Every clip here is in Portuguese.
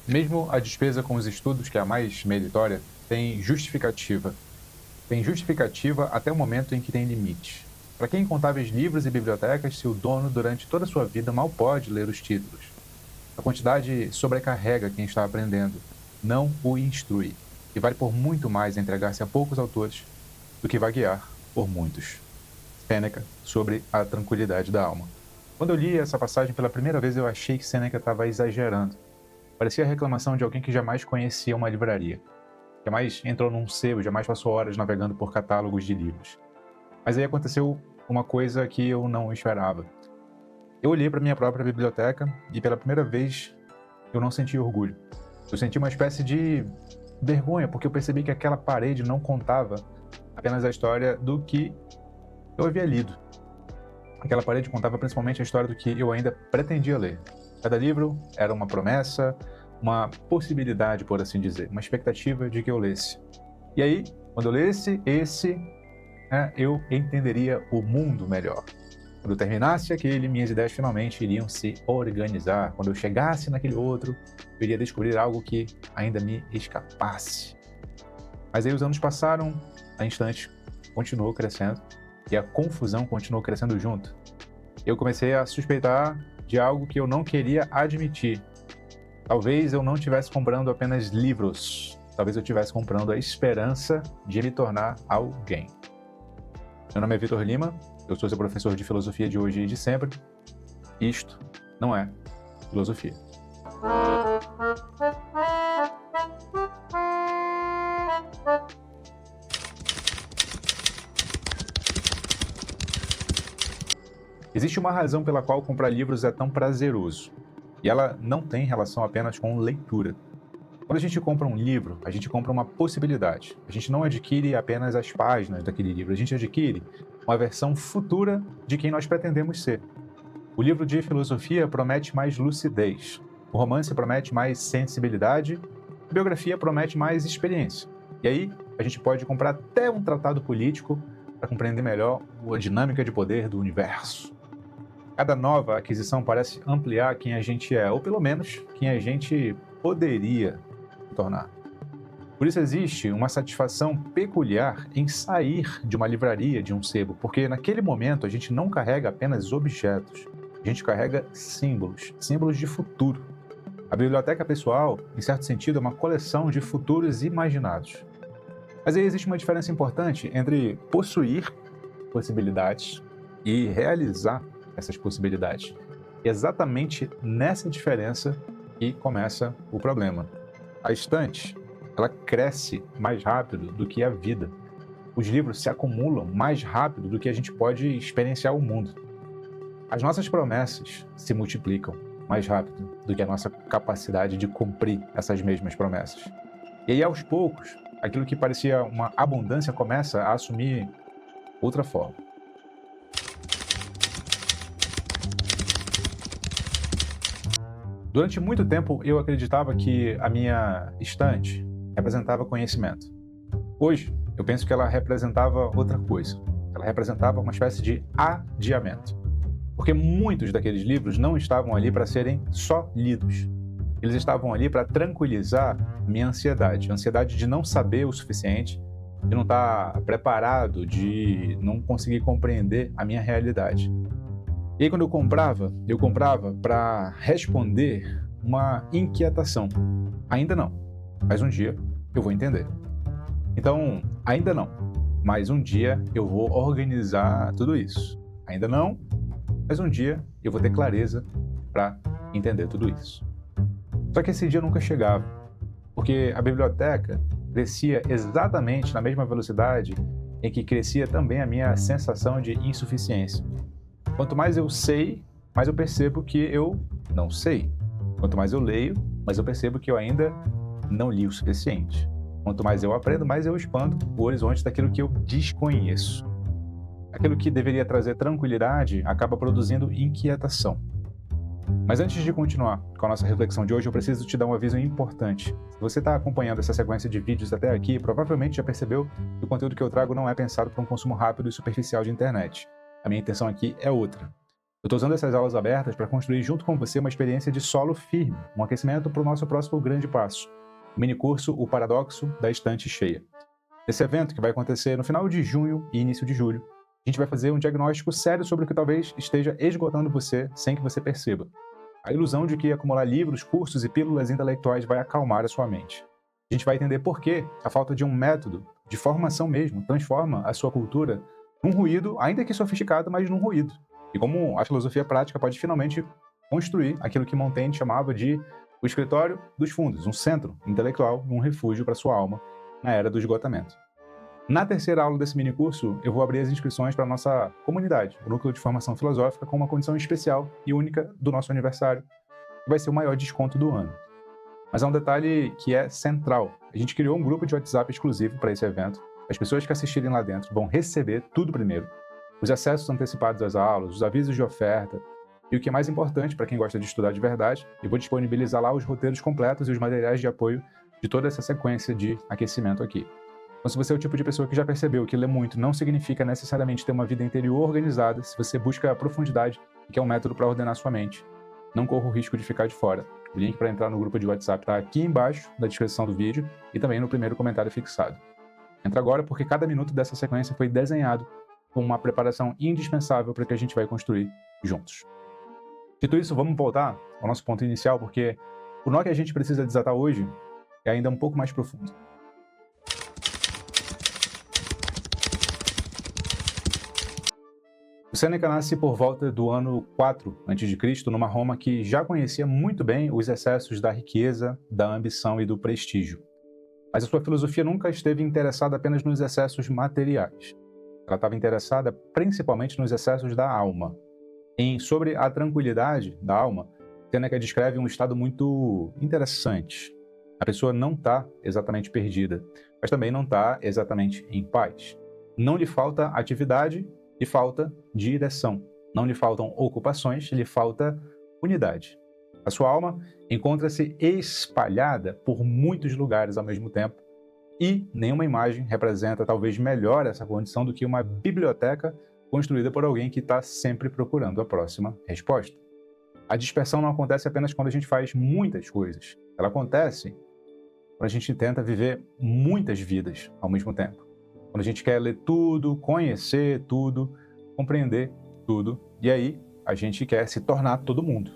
Mesmo a despesa com os estudos, que é a mais meritória, tem justificativa. Tem justificativa até o momento em que tem limite. Para quem incontáveis livros e bibliotecas se o dono, durante toda a sua vida, mal pode ler os títulos? A quantidade sobrecarrega quem está aprendendo, não o instrui, e vale por muito mais entregar-se a poucos autores do que vaguear por muitos. Sêneca, sobre a tranquilidade da alma. Quando eu li essa passagem pela primeira vez, eu achei que Sêneca estava exagerando. Parecia a reclamação de alguém que jamais conhecia uma livraria, jamais entrou num sebo, jamais passou horas navegando por catálogos de livros. Mas aí aconteceu uma coisa que eu não esperava. Eu olhei para minha própria biblioteca e pela primeira vez eu não senti orgulho. Eu senti uma espécie de vergonha, porque eu percebi que aquela parede não contava apenas a história do que eu havia lido. Aquela parede contava principalmente a história do que eu ainda pretendia ler. Cada livro era uma promessa, uma possibilidade, por assim dizer, uma expectativa de que eu lesse. E aí, quando eu lesse esse, eu entenderia o mundo melhor. Quando eu terminasse aquele, minhas ideias finalmente iriam se organizar. Quando eu chegasse naquele outro, eu iria descobrir algo que ainda me escapasse. Mas aí os anos passaram, a instante continuou crescendo e a confusão continuou crescendo junto. Eu comecei a suspeitar de algo que eu não queria admitir. Talvez eu não estivesse comprando apenas livros. Talvez eu estivesse comprando a esperança de me tornar alguém. Meu nome é Vitor Lima, eu sou seu professor de filosofia de hoje e de sempre. Isto não é filosofia. Existe uma razão pela qual comprar livros é tão prazeroso. E ela não tem relação apenas com leitura. Quando a gente compra um livro, a gente compra uma possibilidade. A gente não adquire apenas as páginas daquele livro, a gente adquire uma versão futura de quem nós pretendemos ser. O livro de filosofia promete mais lucidez. O romance promete mais sensibilidade. A biografia promete mais experiência. E aí, a gente pode comprar até um tratado político para compreender melhor a dinâmica de poder do universo. Cada nova aquisição parece ampliar quem a gente é, ou pelo menos quem a gente poderia se tornar. Por isso existe uma satisfação peculiar em sair de uma livraria, de um sebo, porque naquele momento a gente não carrega apenas objetos, a gente carrega símbolos, símbolos de futuro. A biblioteca pessoal, em certo sentido, é uma coleção de futuros imaginados. Mas aí existe uma diferença importante entre possuir possibilidades e realizar essas possibilidades. E exatamente nessa diferença que começa o problema. A estante, ela cresce mais rápido do que a vida. Os livros se acumulam mais rápido do que a gente pode experienciar o mundo. As nossas promessas se multiplicam mais rápido do que a nossa capacidade de cumprir essas mesmas promessas. E aí, aos poucos, aquilo que parecia uma abundância começa a assumir outra forma. Durante muito tempo, eu acreditava que a minha estante representava conhecimento. Hoje, eu penso que ela representava outra coisa. Ela representava uma espécie de adiamento. Porque muitos daqueles livros não estavam ali para serem só lidos. Eles estavam ali para tranquilizar minha ansiedade. A ansiedade de não saber o suficiente, de não estar preparado, de não conseguir compreender a minha realidade. E aí, quando eu comprava para responder uma inquietação. Ainda não, mas um dia eu vou entender. Então, ainda não, mas um dia eu vou organizar tudo isso. Ainda não, mas um dia eu vou ter clareza para entender tudo isso. Só que esse dia nunca chegava, porque a biblioteca crescia exatamente na mesma velocidade em que crescia também a minha sensação de insuficiência. Quanto mais eu sei, mais eu percebo que eu não sei. Quanto mais eu leio, mais eu percebo que eu ainda não li o suficiente. Quanto mais eu aprendo, mais eu expando o horizonte daquilo que eu desconheço. Aquilo que deveria trazer tranquilidade acaba produzindo inquietação. Mas antes de continuar com a nossa reflexão de hoje, eu preciso te dar um aviso importante. Se você está acompanhando essa sequência de vídeos até aqui, provavelmente já percebeu que o conteúdo que eu trago não é pensado para um consumo rápido e superficial de internet. A minha intenção aqui é outra. Eu estou usando essas aulas abertas para construir junto com você uma experiência de solo firme, um aquecimento para o nosso próximo grande passo, o minicurso O Paradoxo da Estante Cheia. Nesse evento, que vai acontecer no final de junho e início de julho, a gente vai fazer um diagnóstico sério sobre o que talvez esteja esgotando você sem que você perceba. A ilusão de que acumular livros, cursos e pílulas intelectuais vai acalmar a sua mente. A gente vai entender por que a falta de um método, de formação mesmo, transforma a sua cultura num ruído, ainda que sofisticado, mas num ruído. E como a filosofia prática pode finalmente construir aquilo que Montaigne chamava de o escritório dos fundos, um centro intelectual, um refúgio para sua alma na era do esgotamento. Na terceira aula desse minicurso, eu vou abrir as inscrições para a nossa comunidade, o Núcleo de Formação Filosófica, com uma condição especial e única do nosso aniversário, que vai ser o maior desconto do ano. Mas há um detalhe que é central. A gente criou um grupo de WhatsApp exclusivo para esse evento. As pessoas que assistirem lá dentro vão receber tudo primeiro. Os acessos antecipados às aulas, os avisos de oferta, e o que é mais importante para quem gosta de estudar de verdade, eu vou disponibilizar lá os roteiros completos e os materiais de apoio de toda essa sequência de aquecimento aqui. Então, se você é o tipo de pessoa que já percebeu que ler muito não significa necessariamente ter uma vida interior organizada, se você busca a profundidade e quer um método para ordenar sua mente, não corra o risco de ficar de fora. O link para entrar no grupo de WhatsApp está aqui embaixo na descrição do vídeo e também no primeiro comentário fixado. Entra agora porque cada minuto dessa sequência foi desenhado com uma preparação indispensável para que a gente vai construir juntos. Dito isso, vamos voltar ao nosso ponto inicial, porque o nó que a gente precisa desatar hoje é ainda um pouco mais profundo. O Sêneca nasce por volta do ano 4 a.C., numa Roma que já conhecia muito bem os excessos da riqueza, da ambição e do prestígio. Mas a sua filosofia nunca esteve interessada apenas nos excessos materiais. Ela estava interessada principalmente nos excessos da alma. Sobre a tranquilidade da alma, Sêneca descreve um estado muito interessante. A pessoa não está exatamente perdida, mas também não está exatamente em paz. Não lhe falta atividade, lhe falta direção. Não lhe faltam ocupações, lhe falta unidade. A sua alma encontra-se espalhada por muitos lugares ao mesmo tempo e nenhuma imagem representa talvez melhor essa condição do que uma biblioteca construída por alguém que está sempre procurando a próxima resposta. A dispersão não acontece apenas quando a gente faz muitas coisas. Ela acontece quando a gente tenta viver muitas vidas ao mesmo tempo. Quando a gente quer ler tudo, conhecer tudo, compreender tudo, e aí a gente quer se tornar todo mundo.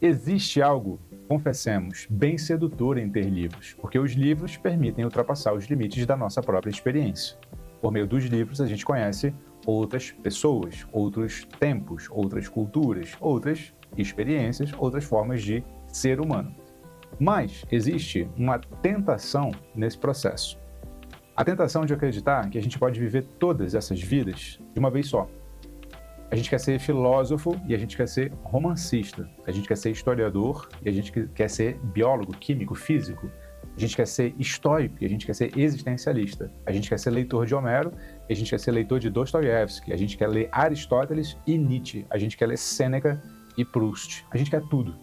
Existe algo, confessemos, bem sedutor em ter livros, porque os livros permitem ultrapassar os limites da nossa própria experiência. Por meio dos livros, a gente conhece outras pessoas, outros tempos, outras culturas, outras experiências, outras formas de ser humano. Mas existe uma tentação nesse processo. A tentação de acreditar que a gente pode viver todas essas vidas de uma vez só. A gente quer ser filósofo e a gente quer ser romancista. A gente quer ser historiador e a gente quer ser biólogo, químico, físico. A gente quer ser estoico e a gente quer ser existencialista. A gente quer ser leitor de Homero e a gente quer ser leitor de Dostoiévski. A gente quer ler Aristóteles e Nietzsche. A gente quer ler Sêneca e Proust. A gente quer tudo.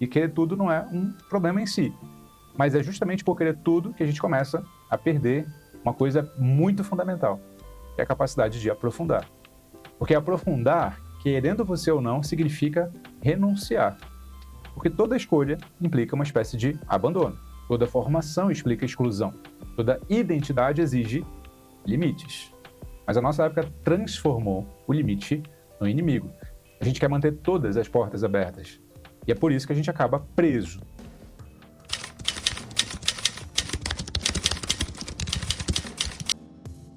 E querer tudo não é um problema em si. Mas é justamente por querer tudo que a gente começa a perder uma coisa muito fundamental, que é a capacidade de aprofundar. Porque aprofundar, querendo você ou não, significa renunciar. Porque toda escolha implica uma espécie de abandono. Toda formação explica exclusão. Toda identidade exige limites. Mas a nossa época transformou o limite no inimigo. A gente quer manter todas as portas abertas. E é por isso que a gente acaba preso.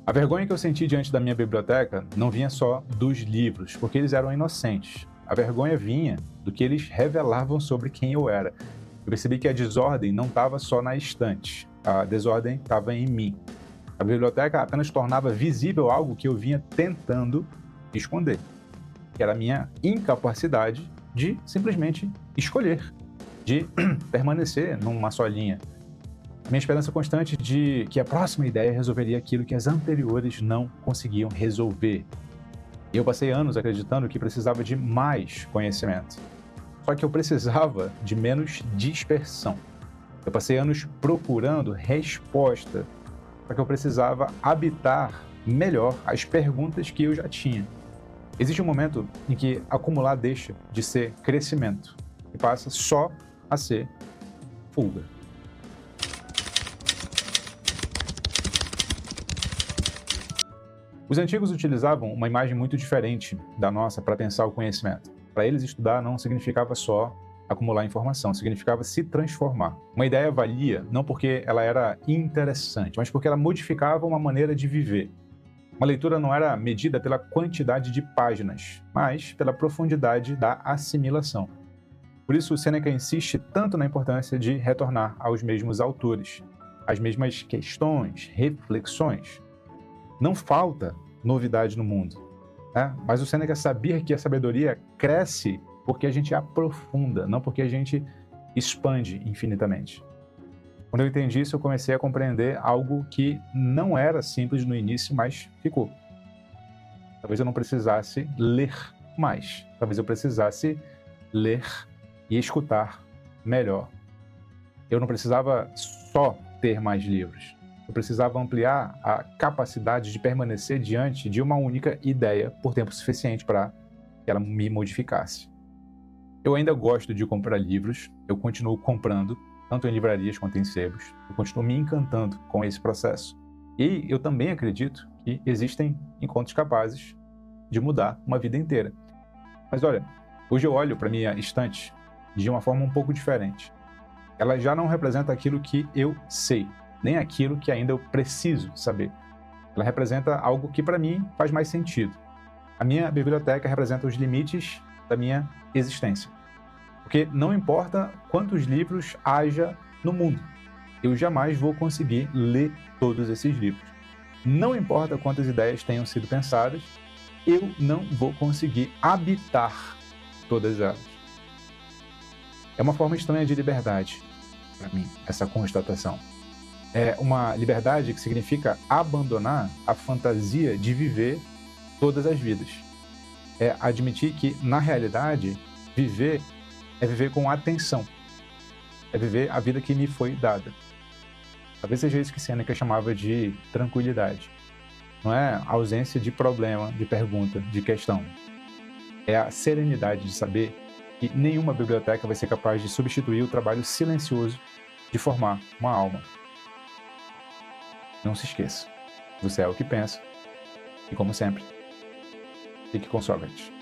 A vergonha que eu senti diante da minha biblioteca não vinha só dos livros, porque eles eram inocentes. A vergonha vinha do que eles revelavam sobre quem eu era. Eu percebi que a desordem não estava só na estante, a desordem estava em mim. A biblioteca apenas tornava visível algo que eu vinha tentando esconder, que era a minha incapacidade de simplesmente escolher, de permanecer numa só linha. A minha esperança constante de que a próxima ideia resolveria aquilo que as anteriores não conseguiam resolver. E eu passei anos acreditando que precisava de mais conhecimento. Só que eu precisava de menos dispersão. Eu passei anos procurando resposta Só que eu precisava habitar melhor as perguntas que eu já tinha. Existe um momento em que acumular deixa de ser crescimento e passa só a ser fuga. Os antigos utilizavam uma imagem muito diferente da nossa para pensar o conhecimento. Para eles, estudar não significava só acumular informação, significava se transformar. Uma ideia valia não porque ela era interessante, mas porque ela modificava uma maneira de viver. Uma leitura não era medida pela quantidade de páginas, mas pela profundidade da assimilação. Por isso, Sêneca insiste tanto na importância de retornar aos mesmos autores, às mesmas questões, reflexões. Não falta novidade no mundo, né? Mas o Sêneca sabia que a sabedoria cresce porque a gente aprofunda, não porque a gente expande infinitamente. Quando eu entendi isso, eu comecei a compreender algo que não era simples no início, mas ficou. Talvez eu não precisasse ler mais. Talvez eu precisasse ler e escutar melhor. Eu não precisava só ter mais livros. Eu precisava ampliar a capacidade de permanecer diante de uma única ideia por tempo suficiente para que ela me modificasse. Eu ainda gosto de comprar livros, eu continuo comprando, tanto em livrarias quanto em sebos. Eu continuo me encantando com esse processo. E eu também acredito que existem encontros capazes de mudar uma vida inteira. Mas olha, hoje eu olho para minha estante de uma forma um pouco diferente. Ela já não representa aquilo que eu sei, nem aquilo que ainda eu preciso saber. Ela representa algo que para mim faz mais sentido. A minha biblioteca representa os limites da minha existência. Porque não importa quantos livros haja no mundo, eu jamais vou conseguir ler todos esses livros. Não importa quantas ideias tenham sido pensadas, eu não vou conseguir habitar todas elas. É uma forma estranha de liberdade, para mim, essa constatação. É uma liberdade que significa abandonar a fantasia de viver todas as vidas. É admitir que, na realidade, viver é viver com atenção. É viver a vida que me foi dada. Talvez seja isso que Sêneca chamava de tranquilidade. Não é a ausência de problema, de pergunta, de questão. É a serenidade de saber que nenhuma biblioteca vai ser capaz de substituir o trabalho silencioso de formar uma alma. Não se esqueça, você é o que pensa. E como sempre, fique com Sócrates.